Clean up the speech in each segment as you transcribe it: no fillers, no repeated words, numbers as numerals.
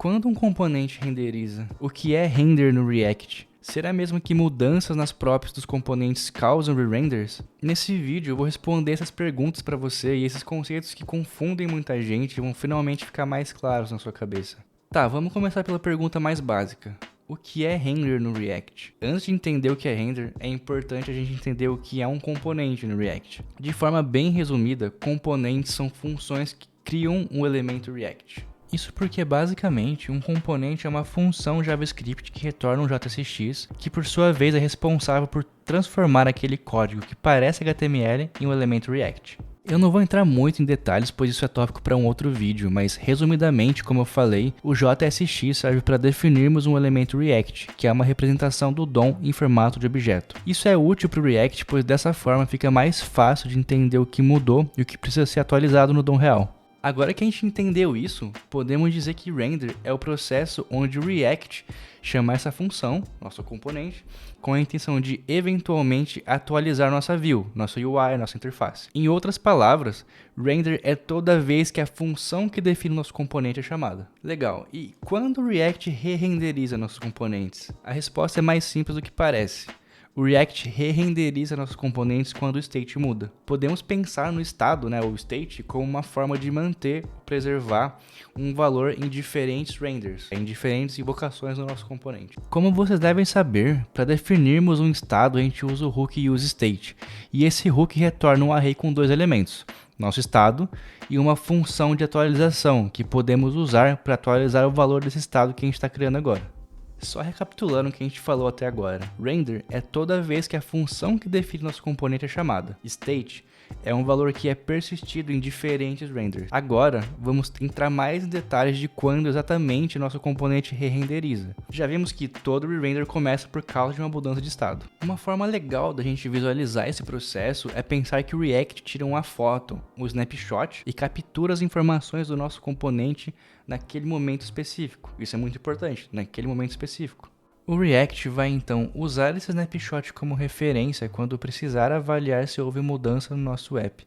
Quando um componente renderiza, o que é render no React? Será mesmo que mudanças nas props dos componentes causam re-renders? Nesse vídeo eu vou responder essas perguntas para você e esses conceitos que confundem muita gente vão finalmente ficar mais claros na sua cabeça. Tá, vamos começar pela pergunta mais básica. O que é render no React? Antes de entender o que é render, é importante a gente entender o que é um componente no React. De forma bem resumida, componentes são funções que criam um elemento React. Isso porque, basicamente, um componente é uma função JavaScript que retorna um JSX, que por sua vez é responsável por transformar aquele código que parece HTML em um elemento React. Eu não vou entrar muito em detalhes, pois isso é tópico para um outro vídeo, mas resumidamente, como eu falei, o JSX serve para definirmos um elemento React, que é uma representação do DOM em formato de objeto. Isso é útil para o React, pois dessa forma fica mais fácil de entender o que mudou e o que precisa ser atualizado no DOM real. Agora que a gente entendeu isso, podemos dizer que render é o processo onde o React chama essa função, nosso componente, com a intenção de eventualmente atualizar nossa view, nosso UI, nossa interface. Em outras palavras, render é toda vez que a função que define nosso componente é chamada. Legal, e quando o React re-renderiza nossos componentes? A resposta é mais simples do que parece. O React re-renderiza nossos componentes quando o state muda. Podemos pensar no estado, o state, como uma forma de manter, preservar um valor em diferentes renders, em diferentes invocações do nosso componente. Como vocês devem saber, para definirmos um estado, a gente usa o hook useState, e esse hook retorna um array com dois elementos, nosso estado e uma função de atualização, que podemos usar para atualizar o valor desse estado que a gente está criando agora. Só recapitulando o que a gente falou até agora, render é toda vez que a função que define nosso componente é chamada. State é um valor que é persistido em diferentes renders. Agora, vamos entrar mais em detalhes de quando exatamente nosso componente re-renderiza. Já vimos que todo re-render começa por causa de uma mudança de estado. Uma forma legal da gente visualizar esse processo é pensar que o React tira uma foto, um snapshot, e captura as informações do nosso componente naquele momento específico. Isso é muito importante, naquele momento específico. O React vai então usar esse snapshot como referência quando precisar avaliar se houve mudança no nosso app,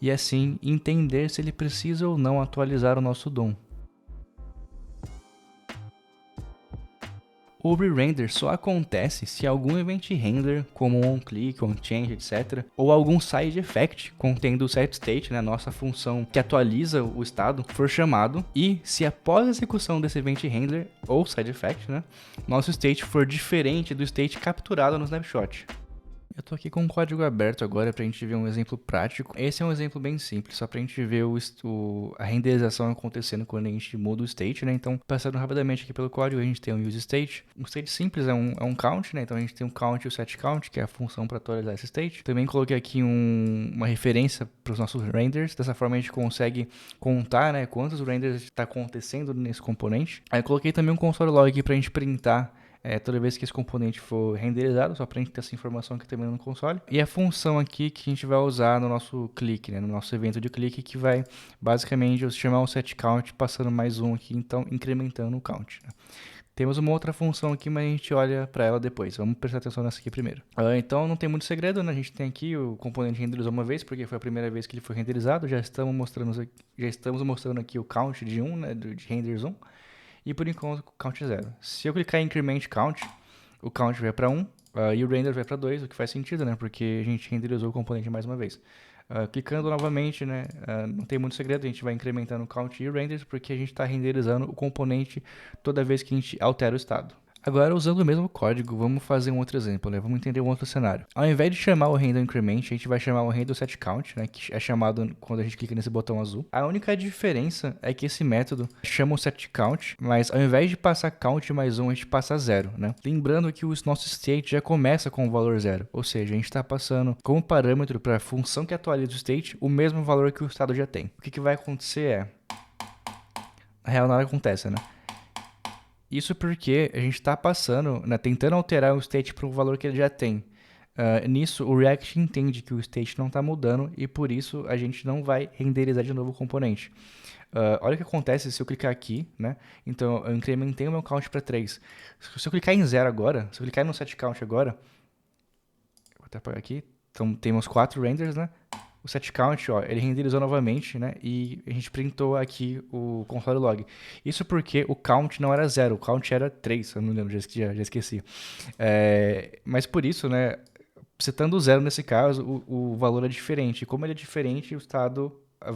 e assim entender se ele precisa ou não atualizar o nosso DOM. O re-render só acontece se algum event handler, como um onClick, onChange, etc., ou algum side effect contendo o setState, nossa função que atualiza o estado, for chamado, e se após a execução desse event handler ou side effect, nosso state for diferente do state capturado no snapshot. Eu tô aqui com um código aberto agora pra gente ver um exemplo prático. Esse é um exemplo bem simples, só pra gente ver a renderização acontecendo quando a gente muda o state, Então, passando rapidamente aqui pelo código, a gente tem um useState. Um state simples é um count, Então a gente tem um count e o setCount, que é a função para atualizar esse state. Também coloquei aqui uma referência para os nossos renders. Dessa forma a gente consegue contar, quantos renders está acontecendo nesse componente. Aí eu coloquei também um console log aqui pra gente printar toda vez que esse componente for renderizado, só para a gente ter essa informação aqui também no console. E a função aqui que a gente vai usar no nosso clique, no nosso evento de clique, que vai basicamente chamar o setCount, passando mais um aqui, então incrementando o count. Temos uma outra função aqui, mas a gente olha para ela depois. Vamos prestar atenção nessa aqui primeiro. Então não tem muito segredo, A gente tem aqui o componente renderizou uma vez, porque foi a primeira vez que ele foi renderizado. Já estamos mostrando aqui o count de 1, de renders 1. E por enquanto, o count é 0. Se eu clicar em increment count, o count vai para 1 e o render vai para 2, o que faz sentido, Porque a gente renderizou o componente mais uma vez. Clicando novamente, não tem muito segredo, a gente vai incrementando o count e o render, porque a gente está renderizando o componente toda vez que a gente altera o estado. Agora, usando o mesmo código, vamos fazer um outro exemplo, Vamos entender um outro cenário. Ao invés de chamar o render increment, a gente vai chamar o render setCount, que é chamado quando a gente clica nesse botão azul. A única diferença é que esse método chama o setCount, mas ao invés de passar count mais 1, a gente passa 0, Lembrando que o nosso state já começa com o valor 0, ou seja, a gente está passando como parâmetro para a função que atualiza o state o mesmo valor que o estado já tem. O que vai acontecer é... Na real, nada acontece, Isso porque a gente está passando, tentando alterar o state para o valor que ele já tem. Nisso, o React entende que o state não está mudando e por isso a gente não vai renderizar de novo o componente. Olha o que acontece se eu clicar aqui, Então, eu incrementei o meu count para 3. Se eu clicar em 0 agora, se eu clicar no setCount agora, vou até apagar aqui, então temos 4 renders, o setCount, ó, ele renderizou novamente, né? E a gente printou aqui o console log. Isso porque o count não era 0, o count era 3, eu não lembro, já esqueci. Mas por isso, né? Setando 0 nesse caso, o valor é diferente. E como ele é diferente, o estado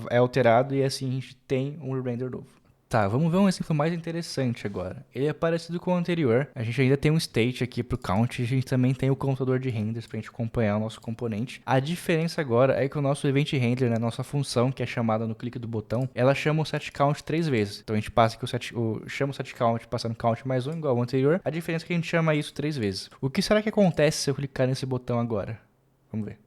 é alterado e assim a gente tem um render novo. Tá, vamos ver um exemplo mais interessante agora. Ele é parecido com o anterior. A gente ainda tem um state aqui pro count e a gente também tem o contador de renders pra gente acompanhar o nosso componente. A diferença agora é que o nosso event handler, né, nossa função, que é chamada no clique do botão, ela chama o setCount 3 vezes. Então a gente passa que chama o setCount passando count mais 1 igual ao anterior. A diferença é que a gente chama isso 3 vezes. O que será que acontece se eu clicar nesse botão agora? Vamos ver.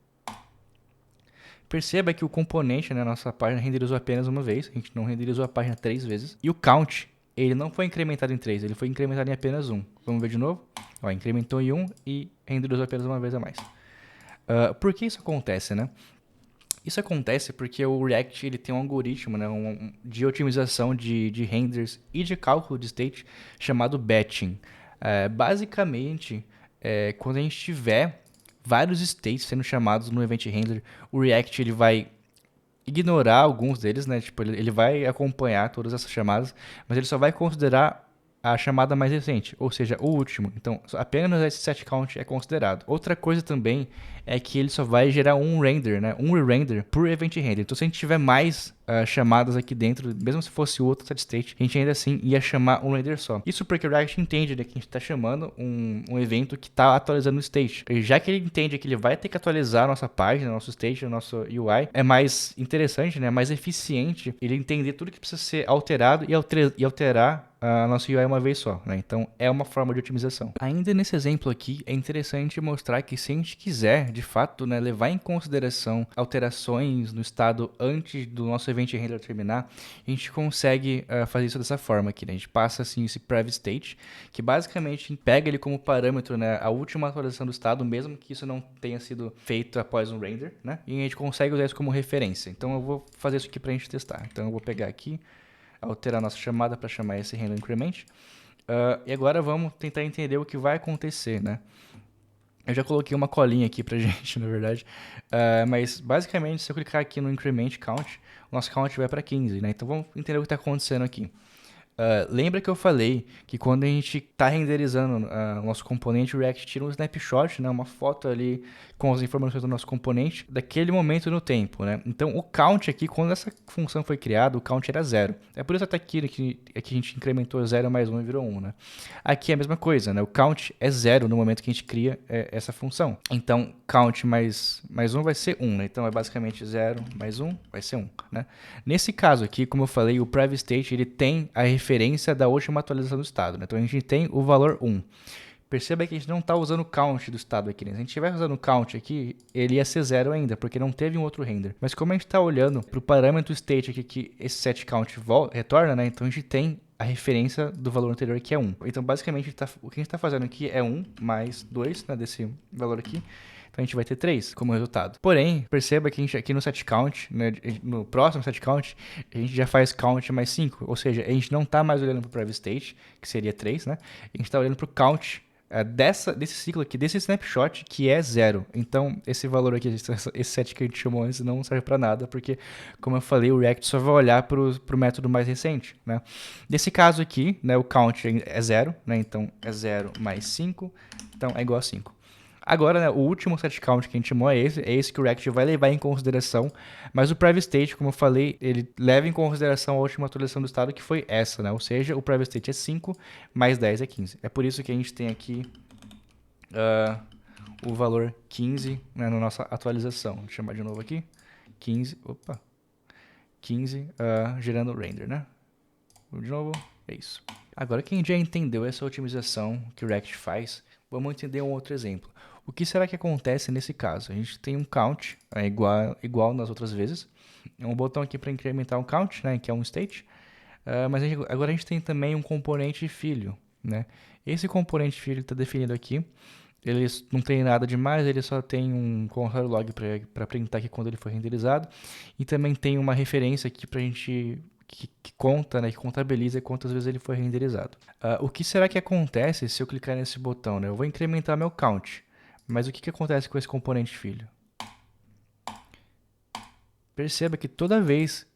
Perceba que o componente, né, nossa página renderizou apenas uma vez, a gente não renderizou a página 3 vezes. E o count, ele não foi incrementado em 3, ele foi incrementado em apenas 1. Vamos ver de novo? Ó, incrementou em 1 e renderizou apenas uma vez a mais. Por que isso acontece, né? Isso acontece porque o React ele tem um algoritmo, né, de otimização de renders e de cálculo de state chamado batching. Basicamente, quando a gente tiver vários states sendo chamados no event handler, o React ele vai ignorar alguns deles, né? Tipo, ele vai acompanhar todas essas chamadas, mas ele só vai considerar a chamada mais recente, ou seja, o último. Então, apenas esse setCount é considerado. Outra coisa também é que ele só vai gerar um render, né? Um re-render por event handler. Então, se a gente tiver mais chamadas aqui dentro, mesmo se fosse outro state, a gente ainda assim ia chamar um render só. Isso porque o React entende, né, que a gente está chamando um evento que está atualizando o state. E já que ele entende que ele vai ter que atualizar a nossa página, nosso state, nosso UI, é mais interessante, né, mais eficiente ele entender tudo que precisa ser alterado e alterar a nossa UI uma vez só, né? Então é uma forma de otimização. Ainda nesse exemplo aqui, é interessante mostrar que se a gente quiser, de fato, né, levar em consideração alterações no estado antes do nosso event handler terminar, a gente consegue fazer isso dessa forma aqui, né? A gente passa assim esse prev state, que basicamente pega ele como parâmetro, né, a última atualização do estado, mesmo que isso não tenha sido feito após um render, né? E a gente consegue usar isso como referência. Então eu vou fazer isso aqui pra gente testar. Então eu vou pegar aqui, alterar a nossa chamada para chamar esse handle increment. E agora vamos tentar entender o que vai acontecer, né? Eu já coloquei uma colinha aqui pra gente, na verdade. Mas basicamente, se eu clicar aqui no increment count, o nosso count vai para 15, né? Então vamos entender o que está acontecendo aqui. Lembra que eu falei que quando a gente está renderizando o nosso componente, o React tira um snapshot, né, uma foto ali com as informações do nosso componente, daquele momento no tempo, né? Então, o count aqui, quando essa função foi criada, o count era 0. É por isso até aqui que a gente incrementou 0 mais 1 e virou 1, né? Aqui é a mesma coisa, né? O count é 0 no momento que a gente cria essa função. Então, count mais 1 vai ser 1, né? Então, é basicamente 0 mais 1 vai ser 1, né? Nesse caso aqui, como eu falei, o prev state ele tem a referência da última atualização do estado, né? Então a gente tem o valor 1. Perceba que a gente não está usando o count do estado aqui, né? Se a gente estivesse usando o count aqui, ele ia ser 0 ainda, porque não teve um outro render. Mas como a gente está olhando para o parâmetro state aqui que esse setCount retorna, né? Então a gente tem a referência do valor anterior que é 1. Então basicamente o que a gente está fazendo aqui é 1 mais 2, né, desse valor aqui. Então a gente vai ter 3 como resultado. Porém, perceba que a gente aqui no setCount, né, no próximo setCount, a gente já faz count mais 5. Ou seja, a gente não está mais olhando para o prev state, que seria 3, né? A gente está olhando para o count desse ciclo aqui, desse snapshot, que é 0. Então, esse valor aqui, esse set que a gente chamou antes, não serve para nada, porque, como eu falei, o React só vai olhar para o método mais recente, né? Nesse caso aqui, né, o count é 0, né? Então, é 0 mais 5, então é igual a 5. Agora, né, o último setCount que a gente chamou é esse que o React vai levar em consideração, mas o prev state, como eu falei, ele leva em consideração a última atualização do estado, que foi essa, né? Ou seja, o prev state é 5, mais 10 é 15. É por isso que a gente tem aqui o valor 15, né, na nossa atualização. Vou chamar de novo aqui, 15, 15 gerando render, né? De novo, é isso. Agora que a gente já entendeu essa otimização que o React faz, vamos entender um outro exemplo. O que será que acontece nesse caso? A gente tem um count igual nas outras vezes. Um botão aqui para incrementar um count, né, que é um state. Mas agora a gente tem também um componente filho, né? Esse componente filho está definido aqui. Ele não tem nada demais, ele só tem um console log para printar aqui quando ele foi renderizado. E também tem uma referência aqui para a gente que conta, né, que contabiliza quantas vezes ele foi renderizado. O que será que acontece se eu clicar nesse botão, né? Eu vou incrementar meu count, mas o que acontece com esse componente filho? Perceba que toda vez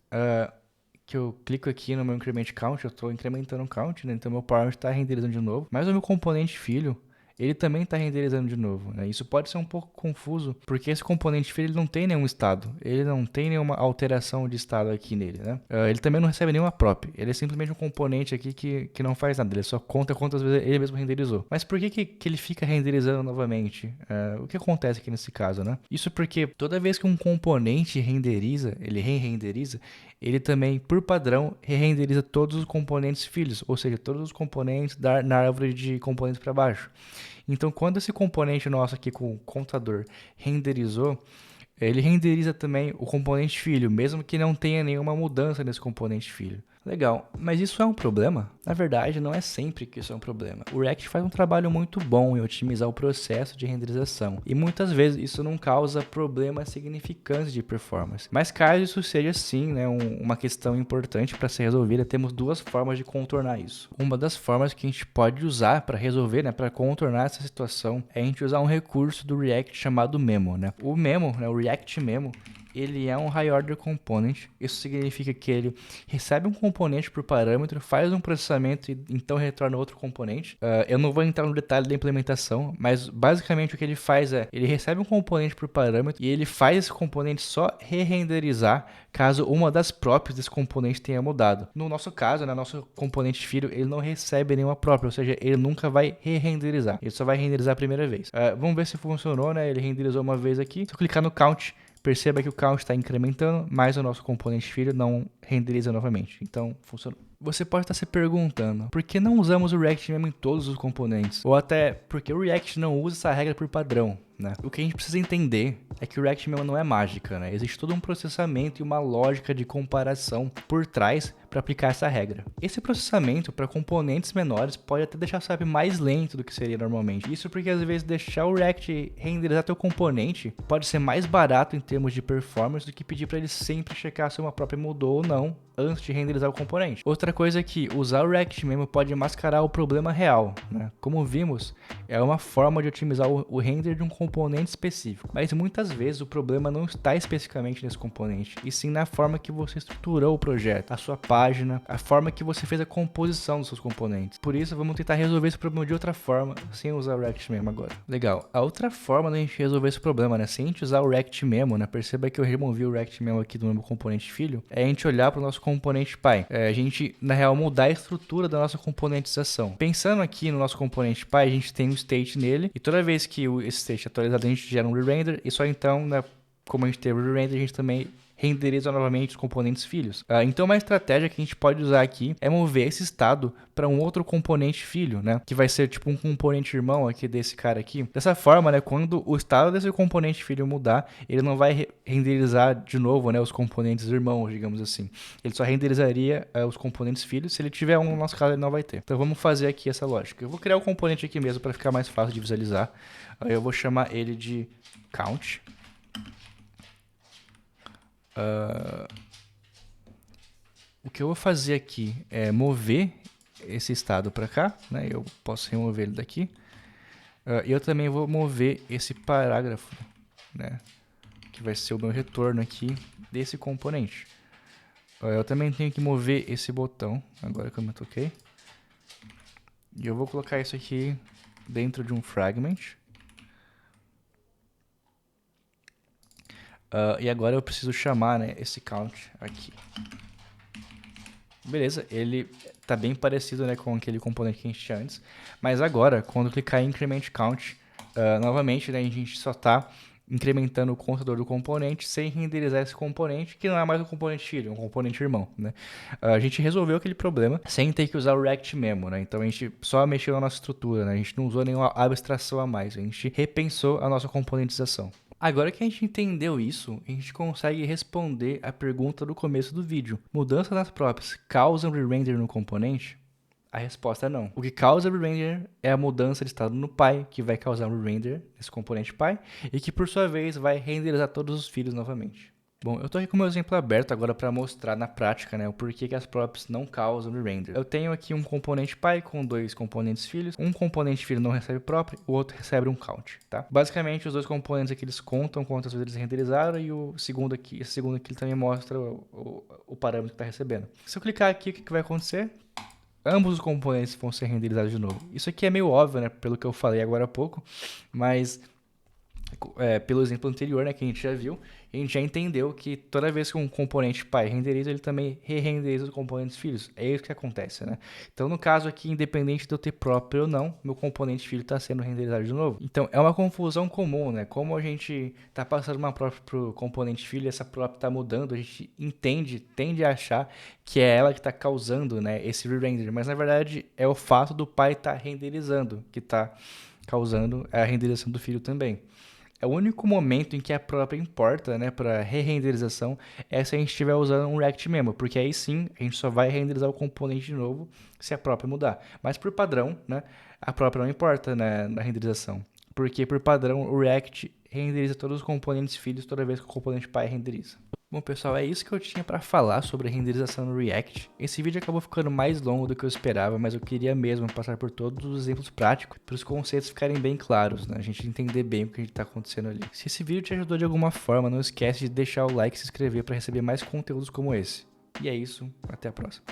que eu clico aqui no meu increment count, eu estou incrementando o count, né? Então meu parent está renderizando de novo. Mas o meu componente filho, ele também está renderizando de novo, né? Isso pode ser um pouco confuso, porque esse componente filho ele não tem nenhum estado, ele não tem nenhuma alteração de estado aqui nele, né? Ele também não recebe nenhuma prop, ele é simplesmente um componente aqui que não faz nada, ele só conta quantas vezes ele mesmo renderizou. Mas por que ele fica renderizando novamente? O que acontece aqui nesse caso, né? Isso porque toda vez que um componente renderiza, ele re-renderiza, ele também, por padrão, re-renderiza todos os componentes filhos, ou seja, todos os componentes na árvore de componentes para baixo. Então, quando esse componente nosso aqui com o contador renderizou, ele renderiza também o componente filho, mesmo que não tenha nenhuma mudança nesse componente filho. Legal, mas isso é um problema? Na verdade, não é sempre que isso é um problema. O React faz um trabalho muito bom em otimizar o processo de renderização, e muitas vezes isso não causa problemas significantes de performance. Mas caso isso seja sim, né, uma questão importante para ser resolvida, temos duas formas de contornar isso. Uma das formas que a gente pode usar para resolver, né, para contornar essa situação, é a gente usar um recurso do React chamado Memo, né? O Memo, né, o React Memo, ele é um high order component. Isso significa que ele recebe um componente por parâmetro, faz um processamento e então retorna outro componente. Eu não vou entrar no detalhe da implementação, mas basicamente o que ele faz é, ele recebe um componente por parâmetro e ele faz esse componente só re-renderizar caso uma das props desse componente tenha mudado. No nosso caso, né, nosso componente filho, ele não recebe nenhuma própria, ou seja, ele nunca vai re-renderizar. Ele só vai renderizar a primeira vez. Vamos ver se funcionou, né? Ele renderizou uma vez aqui. Se eu clicar no count, perceba que o count está incrementando, mas o nosso componente filho não renderiza novamente. Então, funcionou. Você pode estar se perguntando, por que não usamos o React mesmo em todos os componentes? Ou até, por que o React não usa essa regra por padrão? Né? O que a gente precisa entender é que o React mesmo não é mágica, né? Existe todo um processamento e uma lógica de comparação por trás para aplicar essa regra. Esse processamento para componentes menores pode até deixar o SAP mais lento do que seria normalmente. Isso porque às vezes deixar o React renderizar teu componente pode ser mais barato em termos de performance do que pedir para ele sempre checar se uma própria mudou ou não antes de renderizar o componente. Outra coisa é que usar o React Memo pode mascarar o problema real, né? Como vimos, é uma forma de otimizar o render de um componente específico, mas muitas vezes o problema não está especificamente nesse componente, e sim na forma que você estruturou o projeto, a sua página, a forma que você fez a composição dos seus componentes. Por isso, vamos tentar resolver esse problema de outra forma, sem usar o React Memo agora. Legal, a outra forma da gente resolver esse problema, né, sem a gente usar o React Memo, né, perceba que eu removi o React Memo aqui do meu componente filho, é a gente olhar para o nosso componente pai. A gente, na real, mudar a estrutura da nossa componentização. Pensando aqui no nosso componente pai, a gente tem um state nele, e toda vez que esse state é atualizado, a gente gera um re-render, e só então, né, como a gente teve o re-render, a gente também renderiza novamente os componentes filhos. Então uma estratégia que a gente pode usar aqui é mover esse estado para um outro componente filho, né? Que vai ser tipo um componente irmão aqui desse cara aqui. Dessa forma, né? Quando o estado desse componente filho mudar, ele não vai renderizar de novo, né? Os componentes irmãos, digamos assim. Ele só renderizaria os componentes filhos. Se ele tiver um, no nosso caso, ele não vai ter. Então vamos fazer aqui essa lógica. Eu vou criar o componente aqui mesmo para ficar mais fácil de visualizar. Aí eu vou chamar ele de count. O que eu vou fazer aqui é mover esse estado para cá, né? Eu posso remover ele daqui. E eu também vou mover esse parágrafo, né? Que vai ser o meu retorno aqui desse componente. Eu também tenho que mover esse botão, agora que eu me toquei. E eu vou colocar isso aqui dentro de um fragment. E agora eu preciso chamar, né, esse count aqui. Beleza, ele está bem parecido, né, com aquele componente que a gente tinha antes. Mas agora, quando eu clicar em Increment Count, novamente, né, a gente só está incrementando o contador do componente sem renderizar esse componente, que não é mais um componente filho, é um componente irmão, né? A gente resolveu aquele problema sem ter que usar o React Memo, né? Então a gente só mexeu na nossa estrutura, né? A gente não usou nenhuma abstração a mais, a gente repensou a nossa componentização. Agora que a gente entendeu isso, a gente consegue responder a pergunta do começo do vídeo. Mudança nas props causam re-render no componente? A resposta é não. O que causa re-render é a mudança de estado no pai, que vai causar um re-render nesse componente pai, e que por sua vez vai renderizar todos os filhos novamente. Bom, eu tô aqui com o meu exemplo aberto agora para mostrar na prática, né, o porquê que as props não causam re-render. Eu tenho aqui um componente pai com dois componentes filhos. Um componente filho não recebe prop, o outro recebe um count, tá? Basicamente, os dois componentes aqui eles contam quantas vezes eles renderizaram e o segundo aqui, esse segundo aqui ele também mostra o parâmetro que está recebendo. Se eu clicar aqui, o que vai acontecer? Ambos os componentes vão ser renderizados de novo. Isso aqui é meio óbvio, né, pelo que eu falei agora há pouco, mas pelo exemplo anterior, né, que a gente já viu, a gente já entendeu que toda vez que um componente pai renderiza, ele também re-renderiza os componentes filhos. É isso que acontece, né? Então, no caso aqui, independente de eu ter próprio ou não, meu componente filho está sendo renderizado de novo. Então, é uma confusão comum, né? Como a gente está passando uma prop para o componente filho e essa prop está mudando, a gente tende a achar que é ela que está causando, né, esse re-render. Mas, na verdade, é o fato do pai estar renderizando que está causando a renderização do filho também. É o único momento em que a própria importa, né, para re-renderização é se a gente estiver usando um React Memo, porque aí sim a gente só vai renderizar o componente de novo se a própria mudar. Mas por padrão, né, a própria não importa, né, na renderização, porque por padrão o React renderiza todos os componentes filhos toda vez que o componente pai renderiza. Bom, pessoal, é isso que eu tinha para falar sobre a renderização no React. Esse vídeo acabou ficando mais longo do que eu esperava, mas eu queria mesmo passar por todos os exemplos práticos para os conceitos ficarem bem claros, né? A gente entender bem o que está acontecendo ali. Se esse vídeo te ajudou de alguma forma, não esquece de deixar o like e se inscrever para receber mais conteúdos como esse. E é isso, até a próxima.